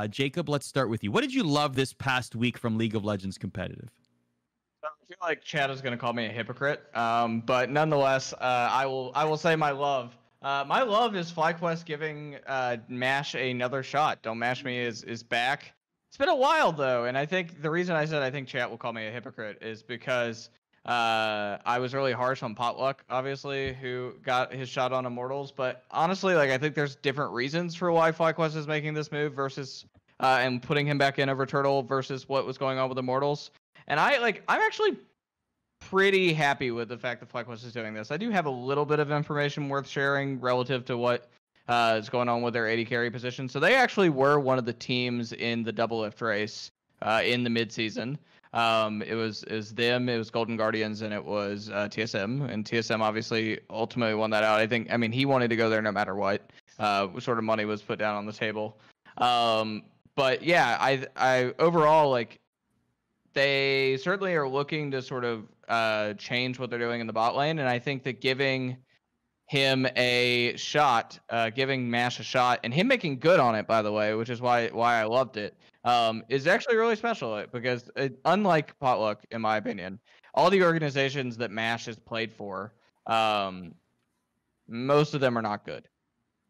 Jacob, let's start with you. What did you love this past week from League of Legends competitive? I feel like Chad is going to call me a hypocrite, but nonetheless, I will say my love. My love is FlyQuest giving Mash another shot. Don't Mash Me is back. It's been a while though, and I think the reason I said I think chat will call me a hypocrite is because I was really harsh on Potluck, obviously, who got his shot on Immortals. But honestly, like I think there's different reasons for why FlyQuest is making this move versus and putting him back in over Turtle versus what was going on with Immortals. And I'm actually pretty happy with the fact that FlyQuest is doing this. I do have a little bit of information worth sharing relative to what is going on with their AD carry position. So they actually were one of the teams in the double lift race in the midseason. It was them, it was Golden Guardians, and it was TSM. And TSM obviously ultimately won that out. I mean, he wanted to go there no matter what sort of money was put down on the table. But yeah, I overall like. They certainly are looking to sort of change what they're doing in the bot lane, and I think that giving him a shot, giving Mash a shot, and him making good on it, by the way, which is why I loved it, is actually really special because unlike Potluck, in my opinion, all the organizations that Mash has played for, most of them are not good.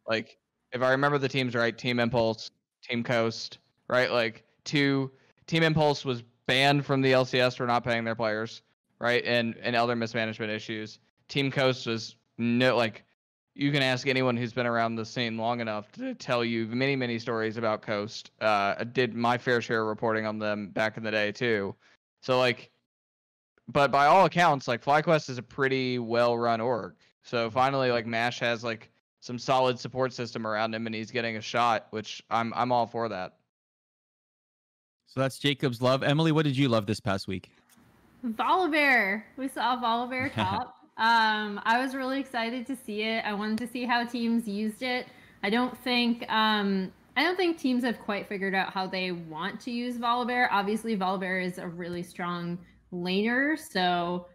Like, if I remember the teams right, Team Impulse, Team Coast, right? Like, Team Impulse was banned from the LCS for not paying their players, right? And other mismanagement issues. Team Coast was you can ask anyone who's been around the scene long enough to tell you many stories about Coast. I did my fair share of reporting on them back in the day too. So but by all accounts, FlyQuest is a pretty well-run org. So finally, Mash has some solid support system around him, and he's getting a shot, which I'm all for that. So that's Jacob's love. Emily, what did you love this past week? Volibear. We saw Volibear top. I was really excited to see it. I wanted to see how teams used it. I don't think teams have quite figured out how they want to use Volibear. Obviously, Volibear is a really strong laner, so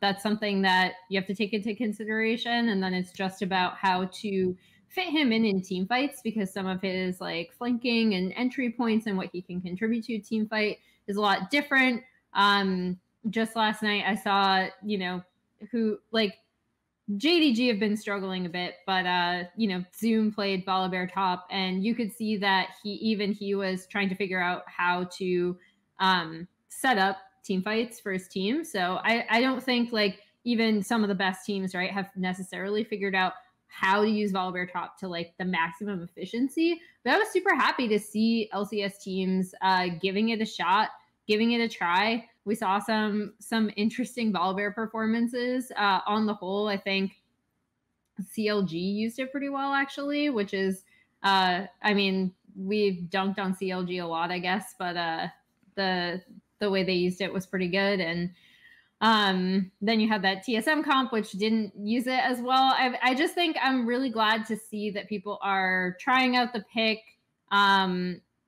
that's something that you have to take into consideration. And then it's just about how to fit him in team fights, because some of his flanking and entry points and what he can contribute to a team fight is a lot different. Just last night I saw, who JDG have been struggling a bit, but Zoom played Volibear top, and you could see that he was trying to figure out how to set up team fights for his team. So I don't think even some of the best teams, right, have necessarily figured out how to use Volibear top to the maximum efficiency. But I was super happy to see LCS teams giving it a shot, giving it a try. We saw some interesting Volibear performances. On the whole, I think CLG used it pretty well, actually, which is, we've dunked on CLG a lot, I guess, but the way they used it was pretty good. And then you have that TSM comp, which didn't use it as well. I just think I'm really glad to see that people are trying out the pick,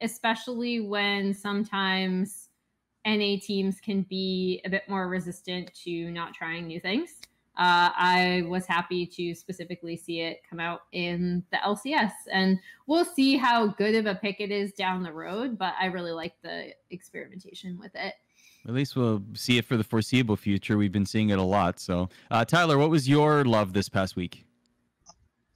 especially when sometimes NA teams can be a bit more resistant to not trying new things. I was happy to specifically see it come out in the LCS, and we'll see how good of a pick it is down the road, but I really like the experimentation with it. At least we'll see it for the foreseeable future. We've been seeing it a lot. So, Tyler, what was your love this past week?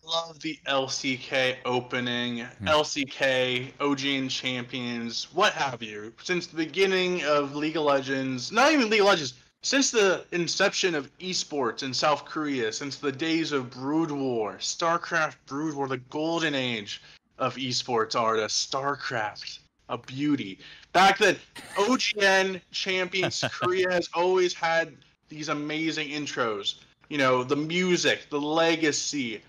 Love the LCK opening, LCK, OG and Champions, what have you. Since the beginning of League of Legends, not even League of Legends, since the inception of esports in South Korea, since the days of Brood War, StarCraft Brood War, the golden age of esports artists, StarCraft, a beauty. Back then, OGN Champions Korea has always had these amazing intros. The music, the legacy,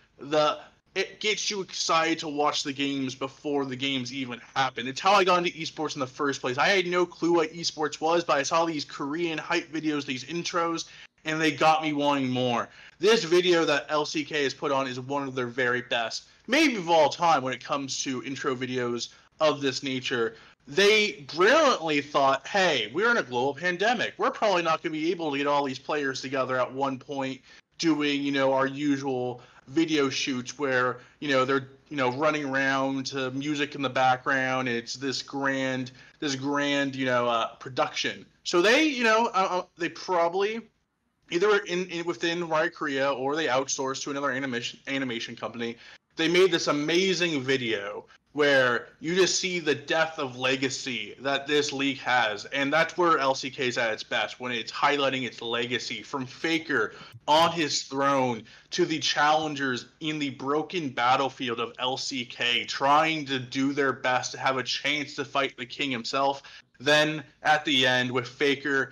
it gets you excited to watch the games before the games even happen. It's how I got into esports in the first place. I had no clue what esports was, but I saw these Korean hype videos, these intros, and they got me wanting more. This video that LCK has put on is one of their very best, maybe of all time, when it comes to intro videos of this nature. They brilliantly thought, hey, we're in a global pandemic. We're probably not going to be able to get all these players together at one point doing, our usual video shoots where, they're, running around to music in the background. It's this grand, production. So they, they probably either within Riot Korea or they outsourced to another animation company. They made this amazing video where you just see the depth of legacy that this league has, and that's where LCK is at its best, when it's highlighting its legacy from Faker on his throne to the challengers in the broken battlefield of LCK trying to do their best to have a chance to fight the king himself. Then at the end with Faker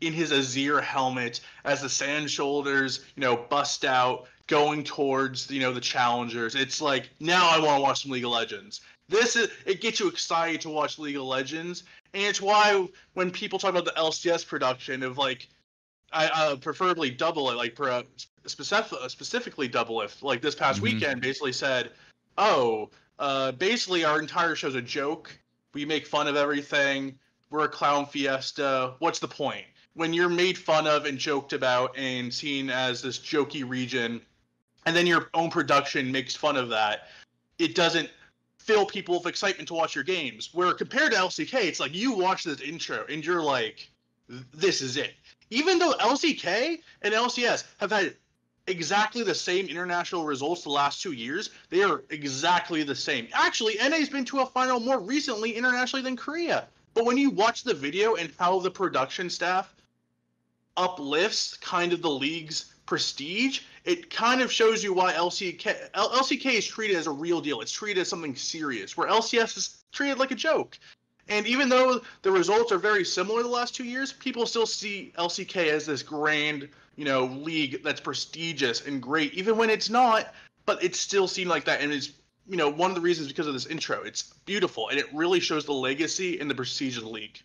in his Azir helmet as the Sand Shoulders, bust out, going towards, the challengers. It's like, now I want to watch some League of Legends. It gets you excited to watch League of Legends, and it's why when people talk about the LCS production of I preferably double it, specifically double it, like this past weekend, basically said, basically our entire show's a joke. We make fun of everything. We're a clown fiesta. What's the point? When you're made fun of and joked about and seen as this jokey region, and then your own production makes fun of that, it doesn't fill people with excitement to watch your games. Where compared to LCK, it's like you watch this intro and you're like, this is it. Even though LCK and LCS have had exactly the same international results the last 2 years, they are exactly the same. Actually, NA's been to a final more recently internationally than Korea. But when you watch the video and how the production staff uplifts kind of the league's prestige, it kind of shows you why LCK is treated as a real deal. It's treated as something serious, where LCS is treated like a joke. And even though the results are very similar the last 2 years, people still see LCK as this grand, league that's prestigious and great, even when it's not, but it's still seen like that. And it's, one of the reasons because of this intro. It's beautiful, and it really shows the legacy and the prestige of the league.